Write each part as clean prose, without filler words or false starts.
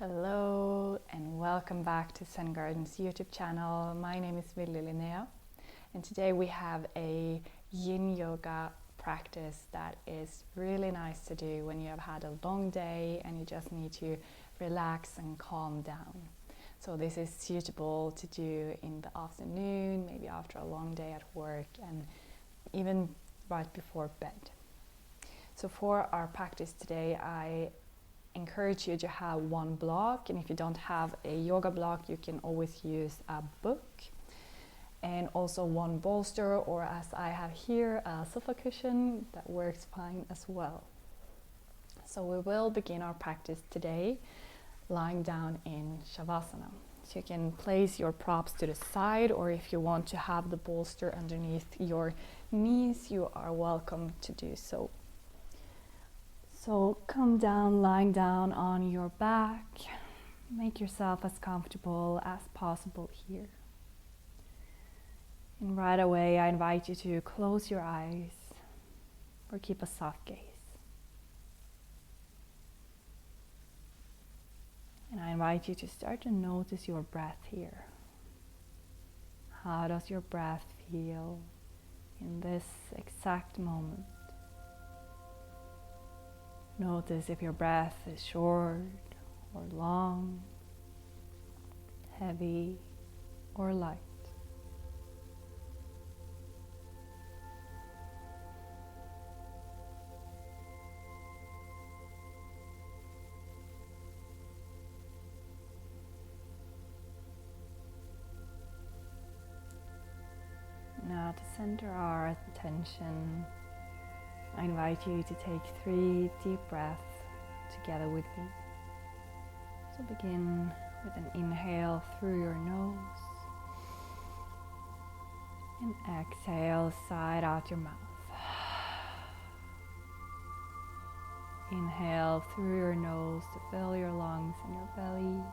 Hello and welcome back to Sun Garden's YouTube channel. My name is Villy Linnea and today we have a Yin Yoga practice that is really nice to do when you have had a long day and you just need to relax and calm down. So this is suitable to do in the afternoon, maybe after a long day at work and even right before bed. So for our practice today, I encourage you to have one block, and if you don't have a yoga block you can always use a book, and also one bolster, or as I have here, a sofa cushion that works fine as well. So we will begin our practice today lying down in Shavasana. So you can place your props to the side, or if you want to have the bolster underneath your knees, you are welcome to do so. So come down, lying down on your back. Make yourself as comfortable as possible here. And right away, I invite you to close your eyes or keep a soft gaze. And I invite you to start to notice your breath here. How does your breath feel in this exact moment? Notice if your breath is short or long, heavy or light. Now to center our attention, I invite you to take 3 deep breaths together with me. So begin with an inhale through your nose and exhale side out your mouth. Inhale through your nose to fill your lungs and your belly.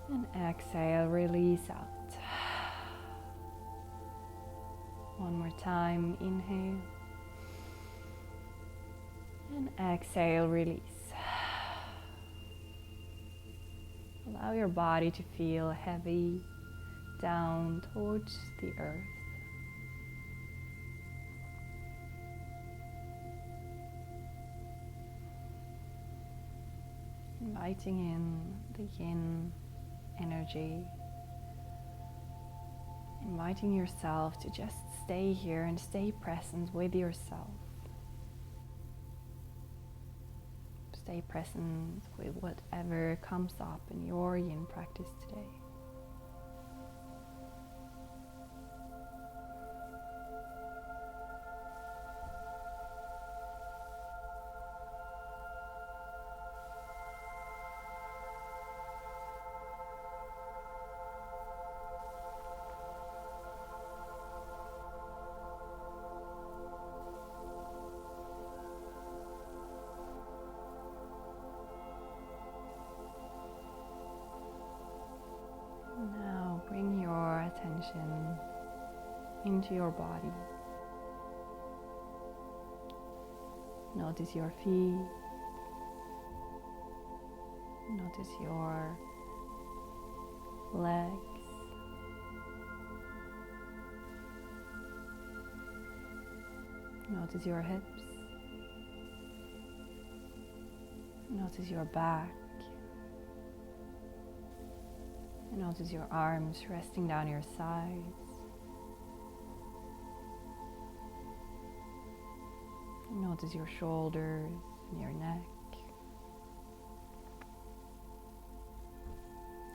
And exhale, release out. One more time, inhale. And exhale, release. Allow your body to feel heavy down towards the earth. Inviting in the yin energy. Inviting yourself to just stay here and stay present with yourself. Stay present with whatever comes up in your yin practice today. Now bring your attention into your body. Notice your feet. Notice your legs. Notice your hips. Notice your back. Notice your arms resting down your sides. Notice your shoulders and your neck.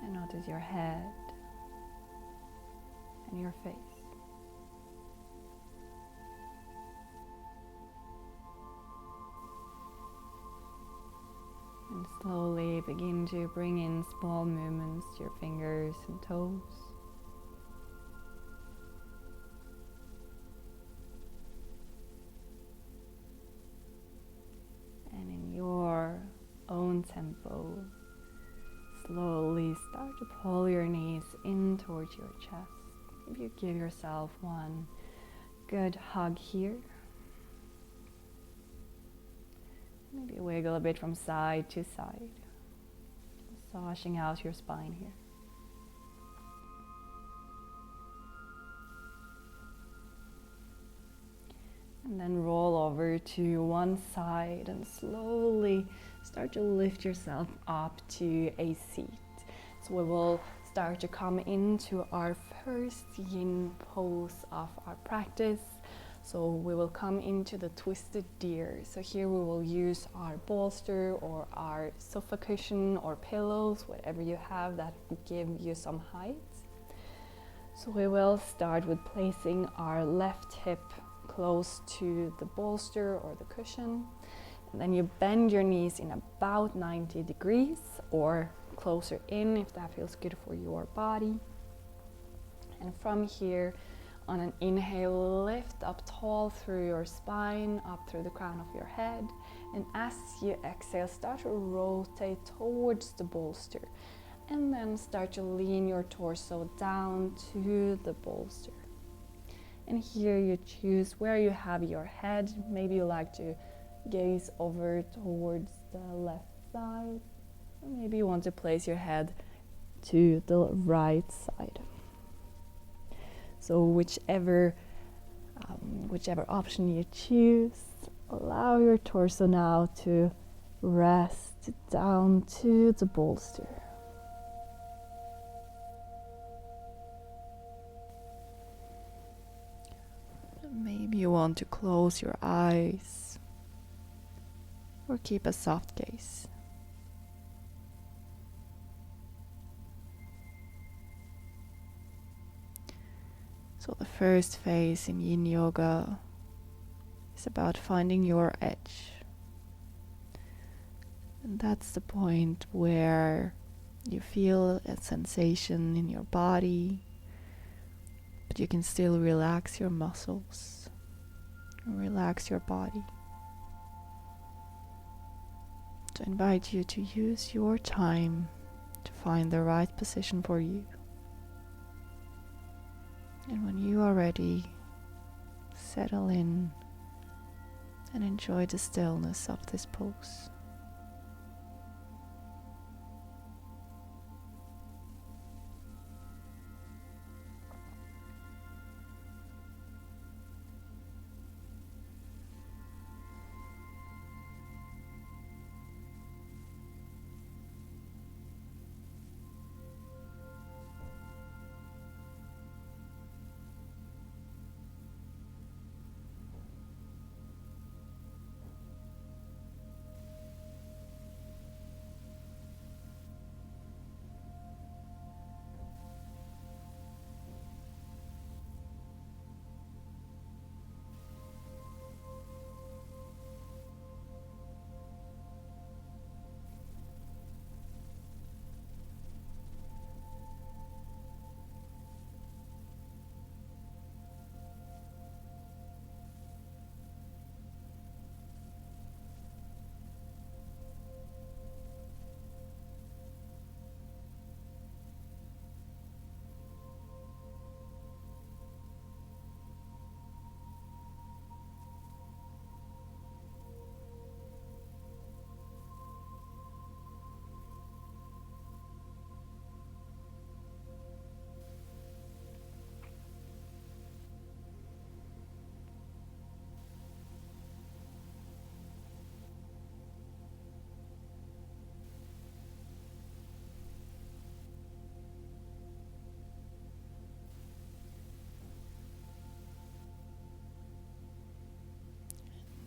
And notice your head and your face. And slowly begin to bring in small movements to your fingers and toes. And in your own tempo, slowly start to pull your knees in towards your chest. If you give yourself one good hug here. Maybe wiggle a bit from side to side, massaging out your spine here. And then roll over to one side and slowly start to lift yourself up to a seat. So we will start to come into our first yin pose of our practice. So we will come into the twisted deer. So here we will use our bolster or our sofa cushion or pillows, whatever you have that give you some height. So we will start with placing our left hip close to the bolster or the cushion. And then you bend your knees in about 90 degrees or closer in if that feels good for your body. And from here, on an inhale, lift up tall through your spine, up through the crown of your head. And as you exhale, start to rotate towards the bolster. And then start to lean your torso down to the bolster. And here you choose where you have your head. Maybe you like to gaze over towards the left side. Or maybe you want to place your head to the right side. So whichever option you choose, allow your torso now to rest down to the bolster. Maybe you want to close your eyes or keep a soft gaze. So the first phase in Yin Yoga is about finding your edge. And that's the point where you feel a sensation in your body, but you can still relax your muscles and relax your body. So I invite you to use your time to find the right position for you. And when you are ready, settle in and enjoy the stillness of this pose.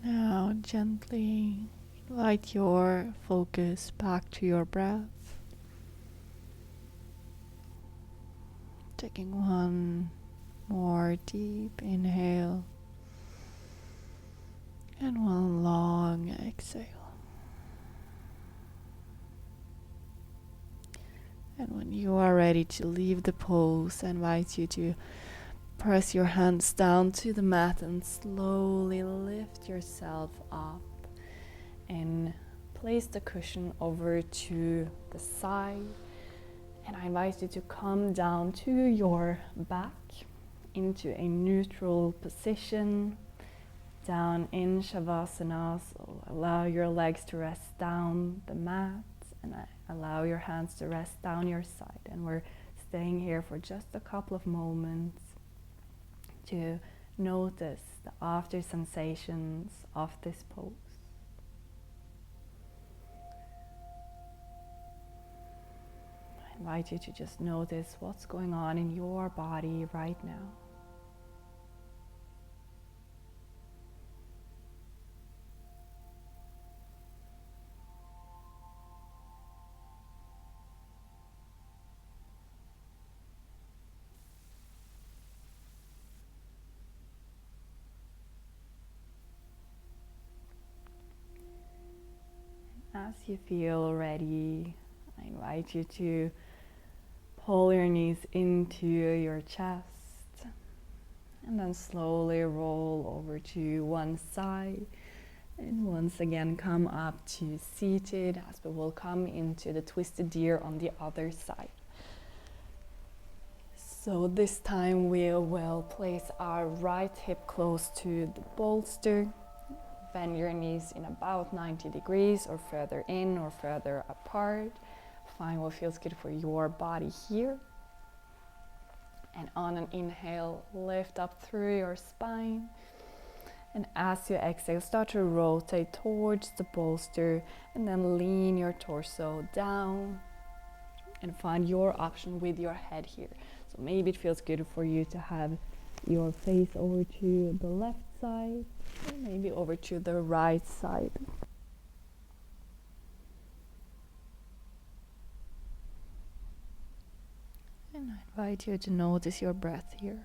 Now gently invite your focus back to your breath. Taking one more deep inhale and one long exhale. And when you are ready to leave the pose, I invite you to press your hands down to the mat and slowly lift yourself up and place the cushion over to the side. And I invite you to come down to your back into a neutral position. down in Shavasana, so allow your legs to rest down the mat and allow your hands to rest down your side. And we're staying here for just a couple of moments to notice the after sensations of this pose. I invite you to just notice what's going on in your body right now. As you feel ready, I invite you to pull your knees into your chest and then slowly roll over to one side, and once again come up to seated as we will come into the twisted deer on the other side. So this time we will place our right hip close to the bolster. Bend your knees in about 90 degrees or further in or further apart. Find what feels good for your body here. And on an inhale, lift up through your spine. And as you exhale, start to rotate towards the bolster and then lean your torso down and find your option with your head here. So maybe it feels good for you to have your face over to the left side, or maybe over to the right side. And I invite you to notice your breath here.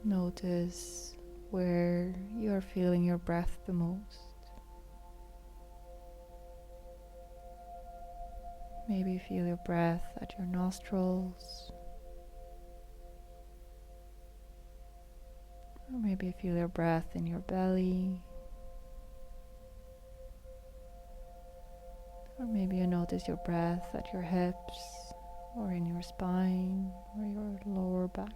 Notice where you are feeling your breath the most. Maybe feel your breath at your nostrils. Or maybe feel your breath in your belly. Or maybe you notice your breath at your hips or in your spine or your lower back.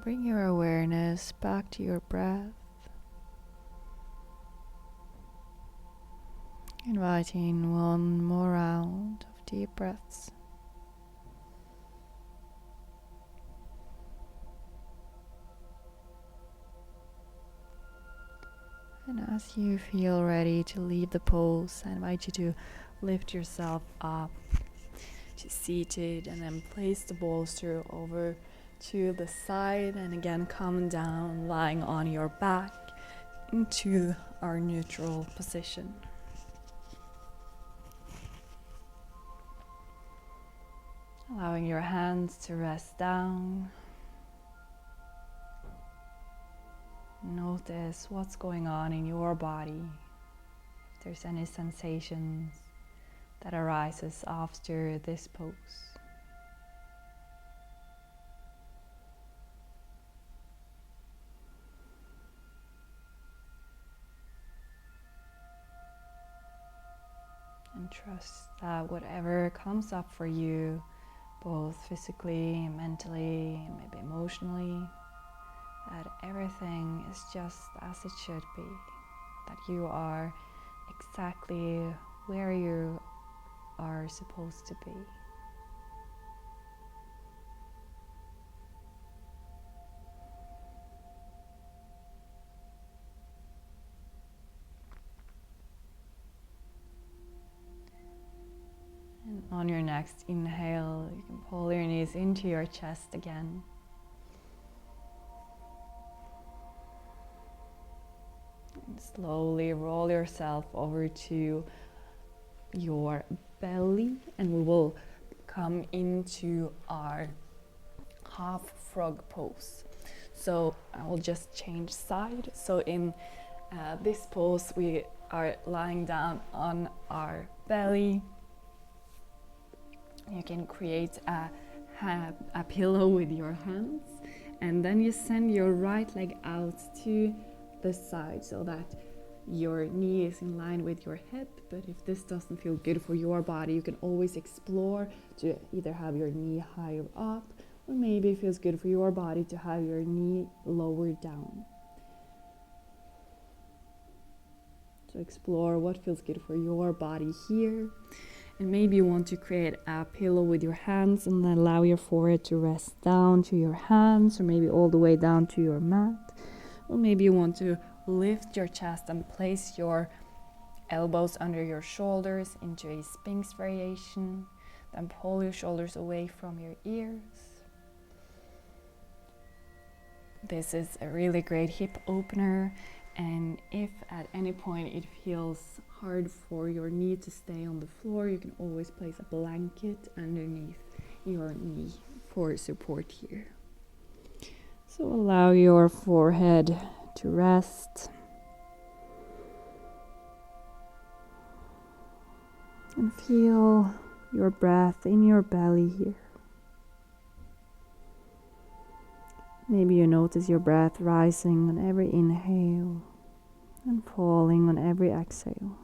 Bring your awareness back to your breath, inviting one more round of deep breaths. And as you feel ready to leave the pose, I invite you to lift yourself up to seated and then place the bolster over to the side, and again come down lying on your back into our neutral position. Allowing your hands to rest down. Notice what's going on in your body. If there's any sensations that arises after this pose. And trust that whatever comes up for you, both physically, mentally, and maybe emotionally, that everything is just as it should be, that you are exactly where you are supposed to be. And on your next inhale, you can pull your knees into your chest again. And slowly roll yourself over to your belly, and we will come into our half frog pose. So I will just change side. So in this pose, we are lying down on our belly. You can create a pillow with your hands, and then you send your right leg out to the side so that your knee is in line with your hip. But if this doesn't feel good for your body, you can always explore to either have your knee higher up, or maybe it feels good for your body to have your knee lower down. So explore what feels good for your body here. And maybe you want to create a pillow with your hands and then allow your forehead to rest down to your hands, or maybe all the way down to your mat. Or maybe you want to lift your chest and place your elbows under your shoulders into a Sphinx variation. Then pull your shoulders away from your ears. This is a really great hip opener, and if at any point it feels hard for your knee to stay on the floor, you can always place a blanket underneath your knee for support here. So allow your forehead to rest. And feel your breath in your belly here. Maybe you notice your breath rising on every inhale and falling on every exhale.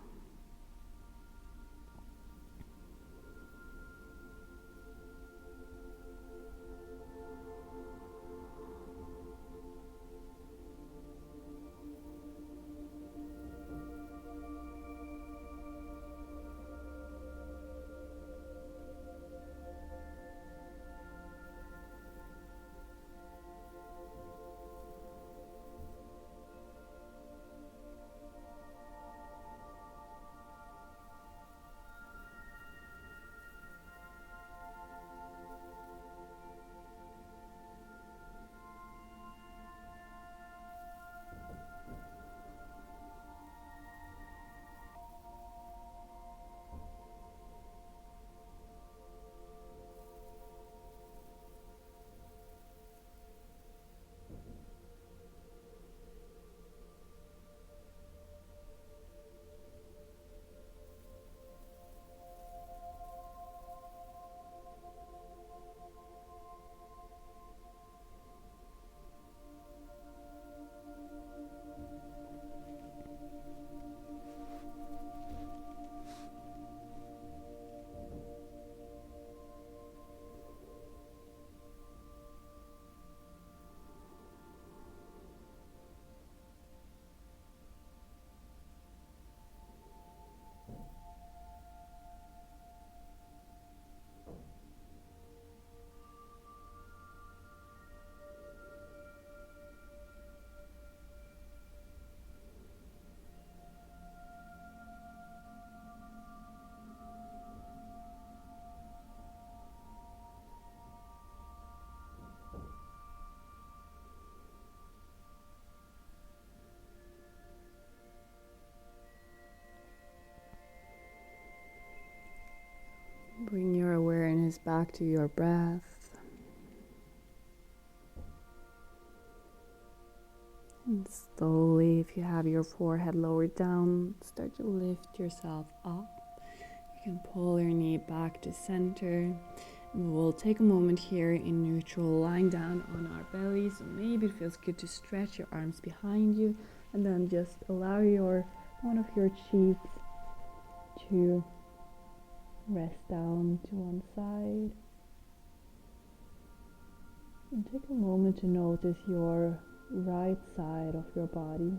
Bring your awareness back to your breath. And slowly, if you have your forehead lowered down, start to lift yourself up. You can pull your knee back to center. We'll take a moment here in neutral, lying down on our belly. So maybe it feels good to stretch your arms behind you, and then just allow one of your cheeks to rest down to one side. And take a moment to notice your right side of your body.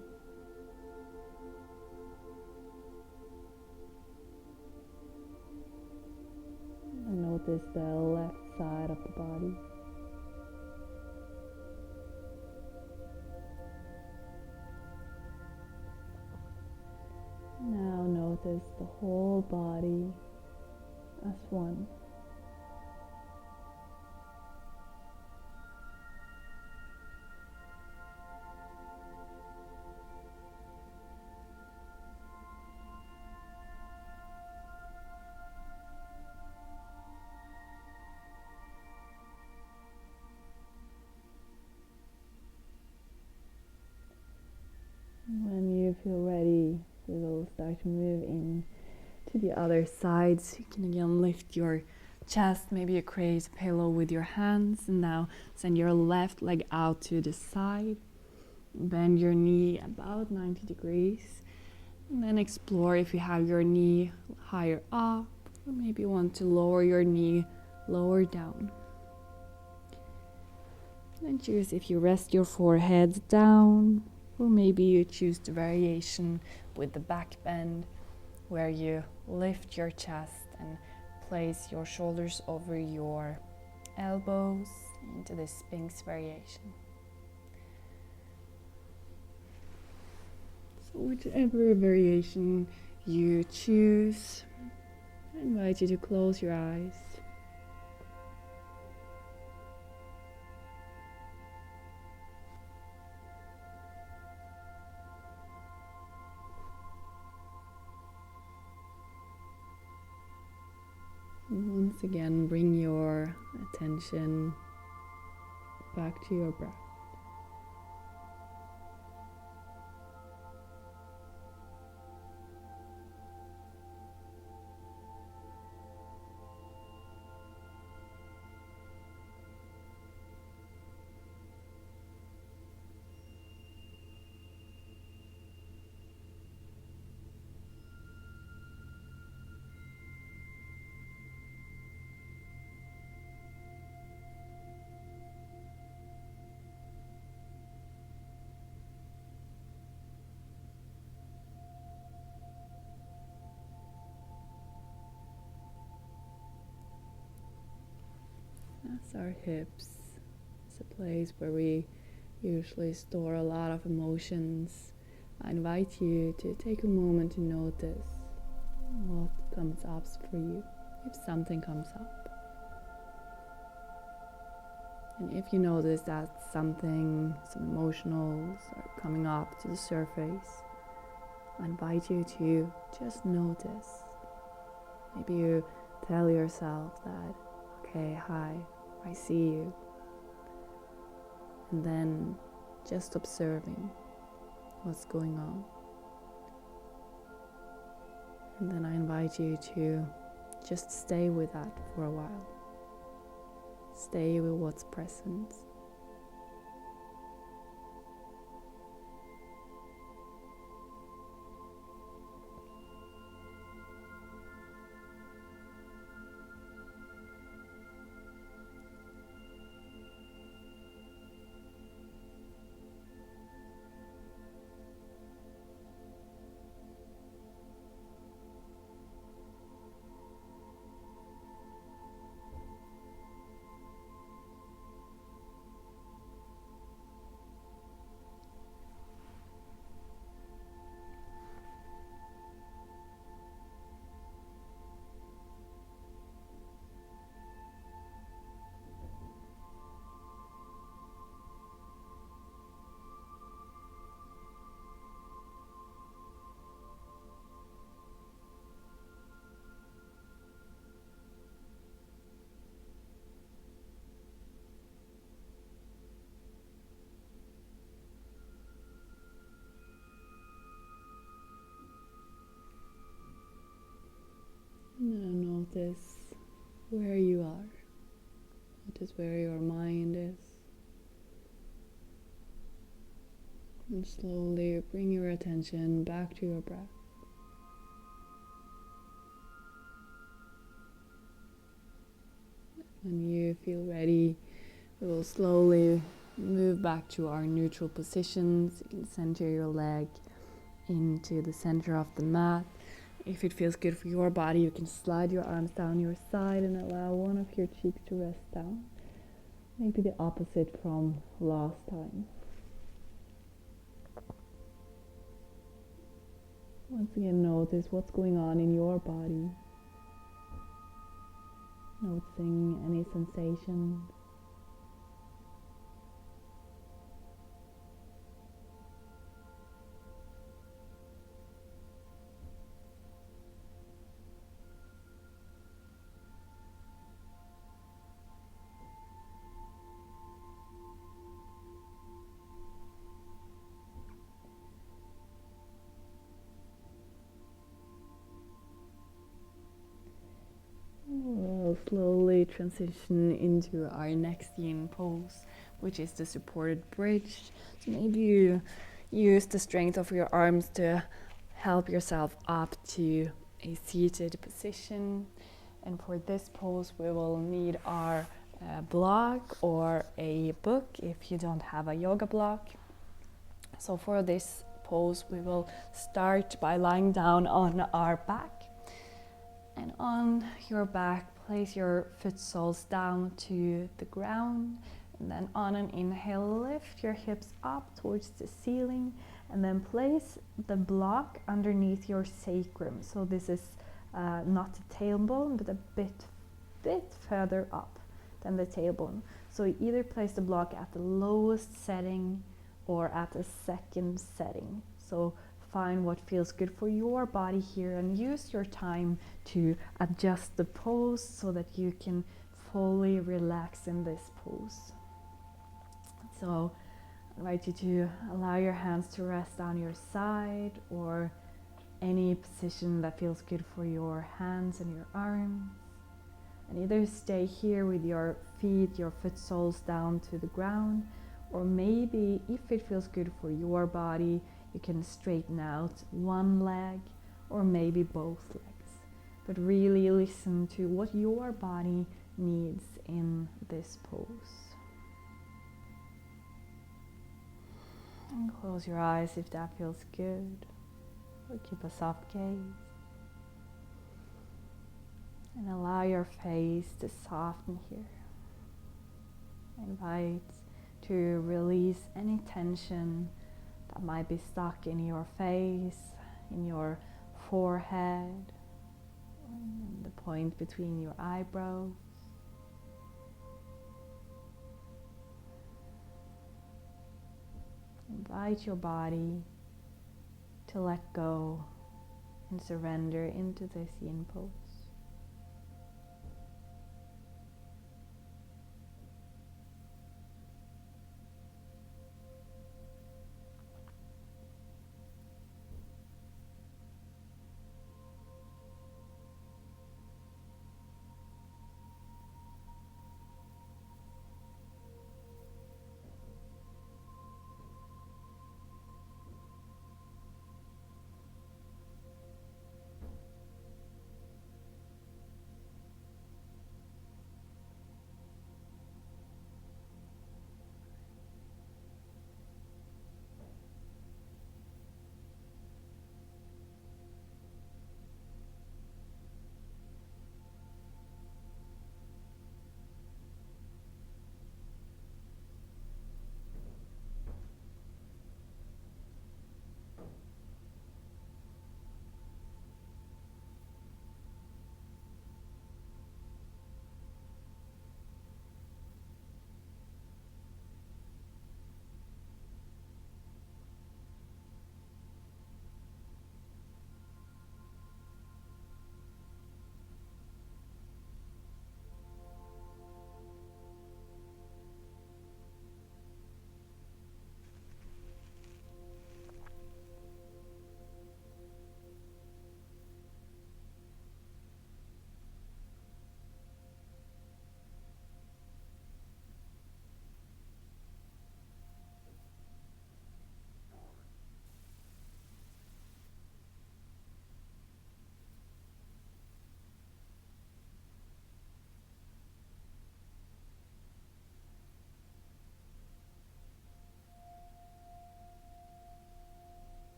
And notice the left side of the body. Now notice the whole body as one. When you feel ready, we will start to move in to the other side. So you can again lift your chest. Maybe you create a pillow with your hands. And now send your left leg out to the side. Bend your knee about 90 degrees. And then explore if you have your knee higher up. Or maybe you want to lower your knee lower down. And choose if you rest your forehead down. Or maybe you choose the variation with the back bend, where you lift your chest and place your shoulders over your elbows into the Sphinx variation. So whichever variation you choose, I invite you to close your eyes. Once again, bring your attention back to your breath. That's our hips. It's a place where we usually store a lot of emotions. I invite you to take a moment to notice what comes up for you, if something comes up. And if you notice that some emotionals are coming up to the surface, I invite you to just notice. Maybe you tell yourself that, okay, hi, I see you. And then just observing what's going on. And then I invite you to just stay with that for a while. Stay with what's present. notice where you are. Notice where your mind is. And slowly bring your attention back to your breath. When you feel ready, we will slowly move back to our neutral positions. You can center your leg into the center of the mat. If it feels good for your body, you can slide your arms down your side and allow one of your cheeks to rest down. Maybe the opposite from last time. Once again, notice what's going on in your body. Noticing any sensations. We'll slowly transition into our next yin pose, which is the supported bridge. So maybe you use the strength of your arms to help yourself up to a seated position. And for this pose, we will need our block or a book if you don't have a yoga block. So for this pose, we will start by lying down on our back. And on your back, place your foot soles down to the ground. And then on an inhale, lift your hips up towards the ceiling. And then place the block underneath your sacrum. So this is not the tailbone, but a bit further up than the tailbone. So you either place the block at the lowest setting or at the second setting. So find what feels good for your body here and use your time to adjust the pose so that you can fully relax in this pose. So I invite you to allow your hands to rest on your side or any position that feels good for your hands and your arms. And either stay here with your feet, your foot soles down to the ground, or maybe if it feels good for your body, you can straighten out one leg or maybe both legs. But really listen to what your body needs in this pose. And close your eyes if that feels good. Or keep a soft gaze. And allow your face to soften here. Invite to release any tension that might be stuck in your face, in your forehead, and the point between your eyebrows. Invite your body to let go and surrender into this yin pose.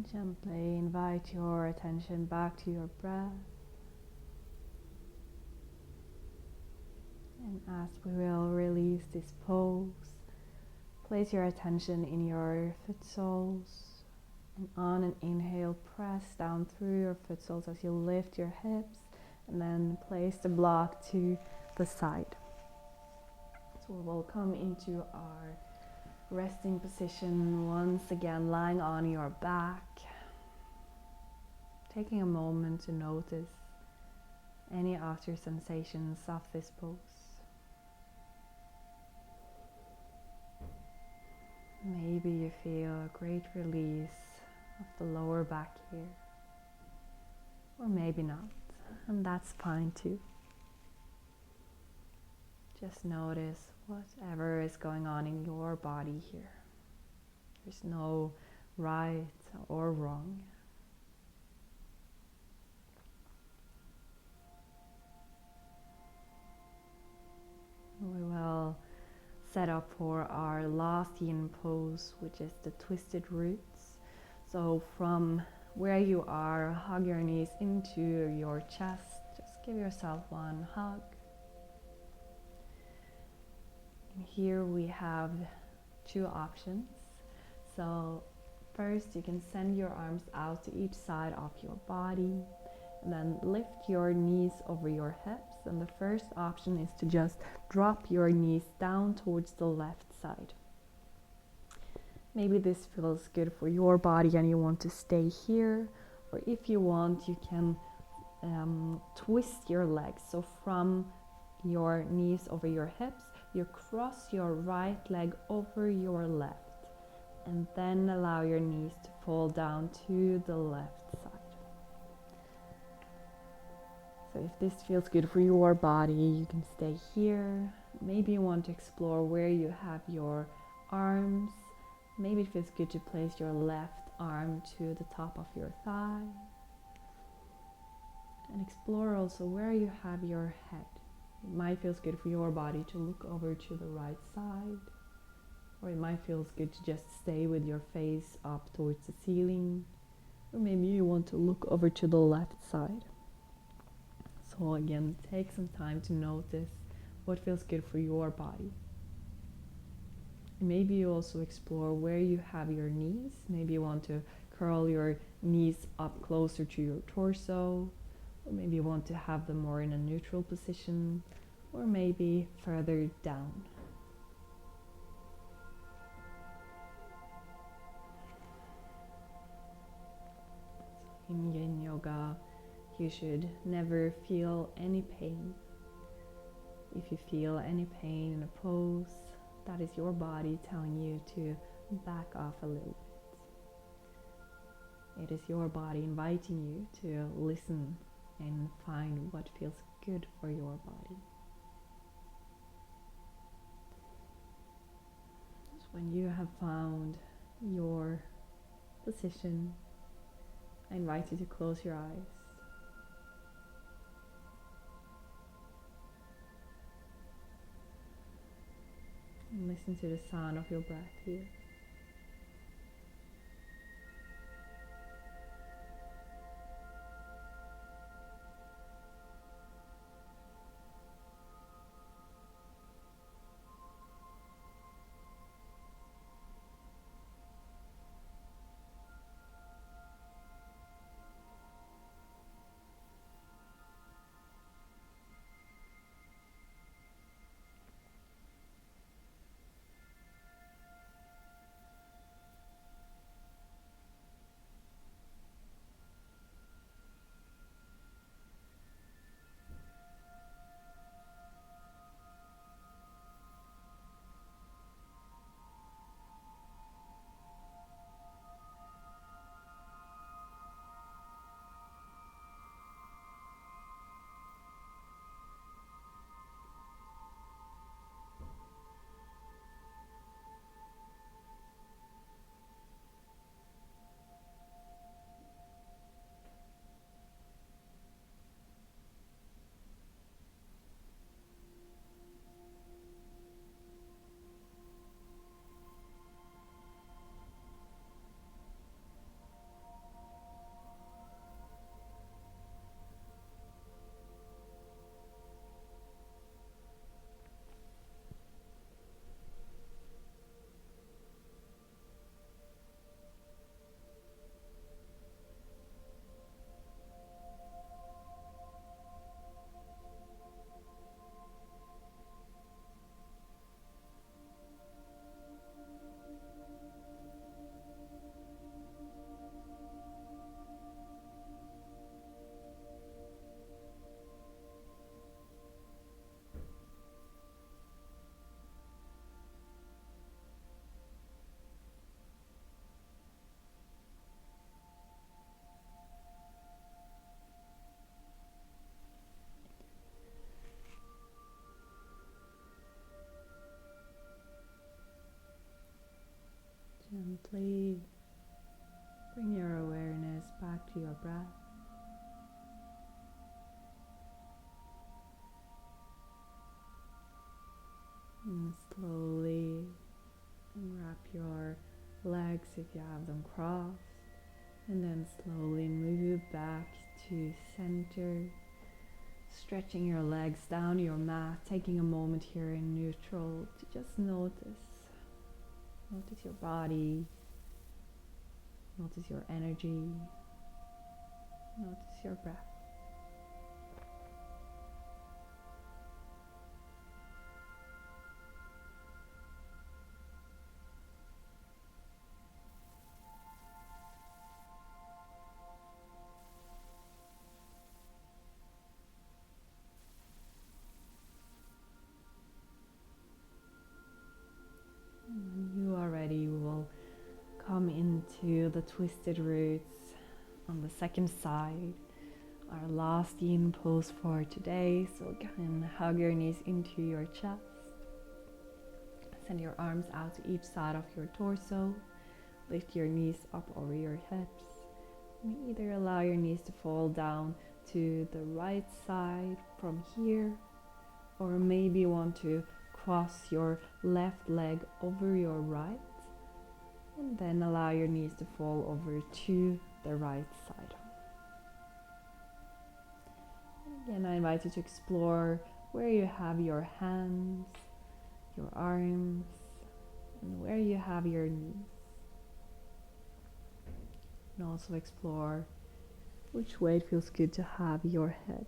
Gently invite your attention back to your breath. And as we will release this pose, place your attention in your foot soles. And on an inhale, press down through your foot soles as you lift your hips. And then place the block to the side. So we'll come into our resting position once again, lying on your back. Taking a moment to notice any after sensations of this pose. Maybe you feel a great release of the lower back here, or maybe not, and that's fine too. Just notice whatever is going on in your body here. There's no right or wrong. We will set up for our last yin pose, which is the twisted roots. So from where you are, hug your knees into your chest. Just give yourself one hug. And here we have two options. So first you can send your arms out to each side of your body and then lift your knees over your hips. And the first option is to just drop your knees down towards the left side. Maybe this feels good for your body and you want to stay here, or if you want, you can twist your legs. So from your knees over your hips, you cross your right leg over your left, and then allow your knees to fall down to the left side. So if this feels good for your body, you can stay here. Maybe you want to explore where you have your arms. Maybe it feels good to place your left arm to the top of your thigh. And explore also where you have your head. It might feel good for your body to look over to the right side. Or it might feel good to just stay with your face up towards the ceiling. Or maybe you want to look over to the left side. So again, take some time to notice what feels good for your body. And maybe you also explore where you have your knees. Maybe you want to curl your knees up closer to your torso. Or maybe you want to have them more in a neutral position. Or maybe further down. In Yin Yoga, you should never feel any pain. If you feel any pain in a pose, that is your body telling you to back off a little bit. It is your body inviting you to listen and find what feels good for your body. So when you have found your position, I invite you to close your eyes. And listen to the sound of your breath here. slowly bring your awareness back to your breath. And slowly unwrap your legs if you have them crossed. And then slowly move back to center. Stretching your legs down your mat, taking a moment here in neutral to just notice. Notice your body, notice your energy, notice your breath. And when you are ready, we will come into the twisted roots on the second side. Our last yin pose for today. So again, hug your knees into your chest. Send your arms out to each side of your torso. Lift your knees up over your hips. And either allow your knees to fall down to the right side from here, or maybe you want to cross your left leg over your right, and then allow your knees to fall over to the right side. Again, I invite you to explore where you have your hands, your arms, and where you have your knees. And also explore which way it feels good to have your head.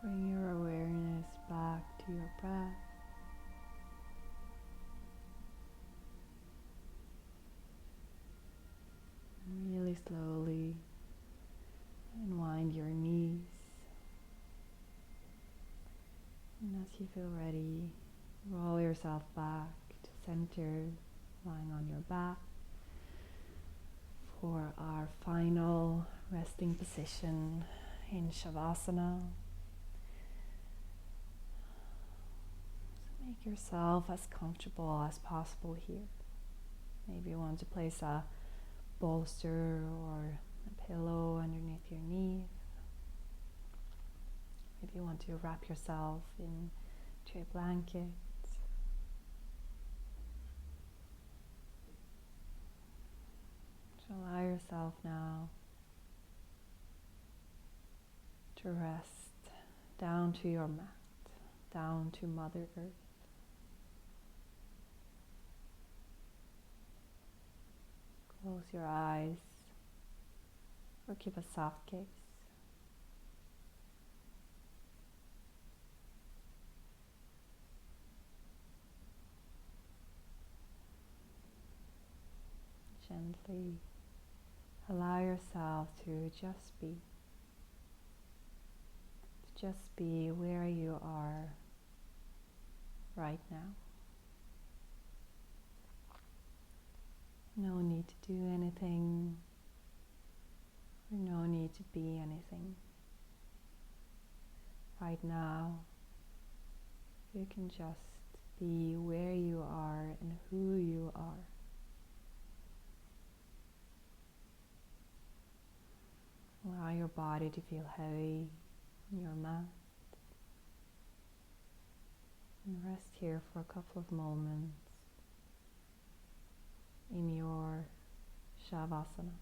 Bring your awareness back to your breath. And really slowly unwind your knees. And as you feel ready, roll yourself back to center, lying on your back for our final resting position in Shavasana. Make yourself as comfortable as possible here. Maybe you want to place a bolster or a pillow underneath your knees. Maybe you want to wrap yourself into a blanket. yourself now to rest down to your mat, down to Mother Earth. Close your eyes or keep a soft gaze. Gently allow yourself to just be where you are right now. No need to do anything, or no need to be anything. Right now, you can just be where you are and who you are. Allow your body to feel heavy on your mat. And rest here for a couple of moments in your Shavasana.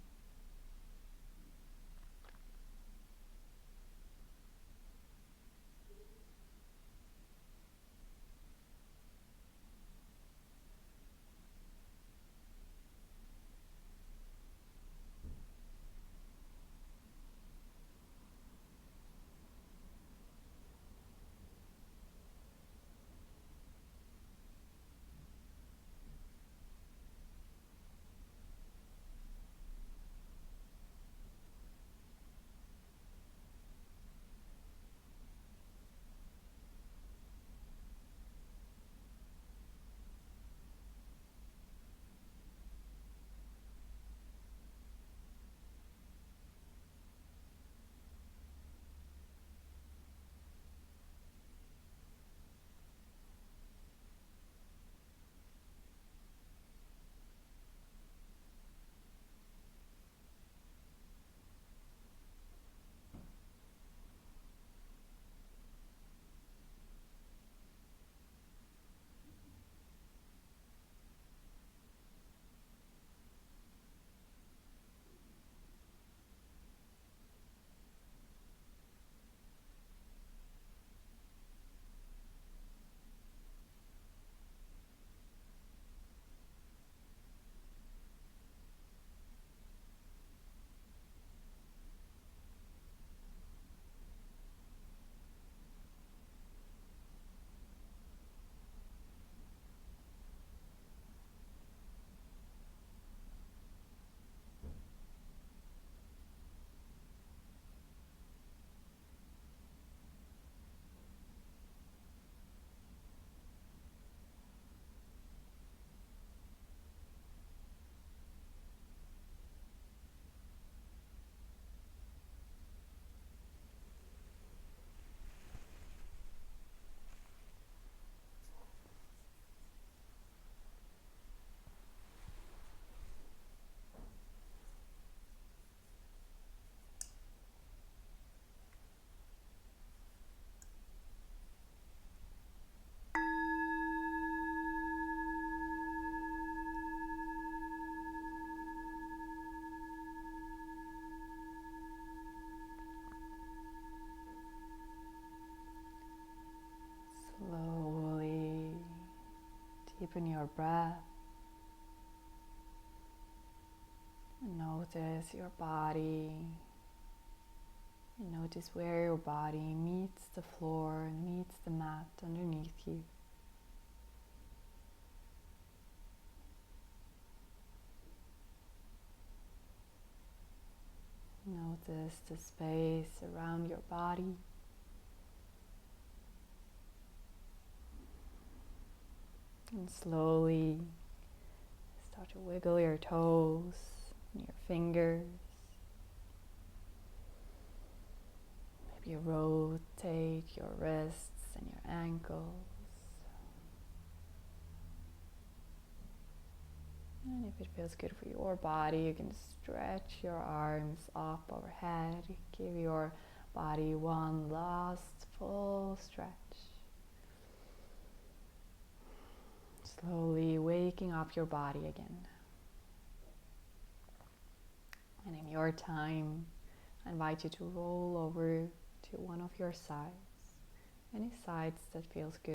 Slowly deepen your breath. Notice your body. Notice where your body meets the floor and meets the mat underneath you. Notice the space around your body. And slowly start to wiggle your toes and your fingers. Maybe rotate your wrists and your ankles. And if it feels good for your body, you can stretch your arms up overhead. Give your body one last full stretch. Slowly waking up your body again. your time, I invite you to roll over to one of your sides, any sides that feels good.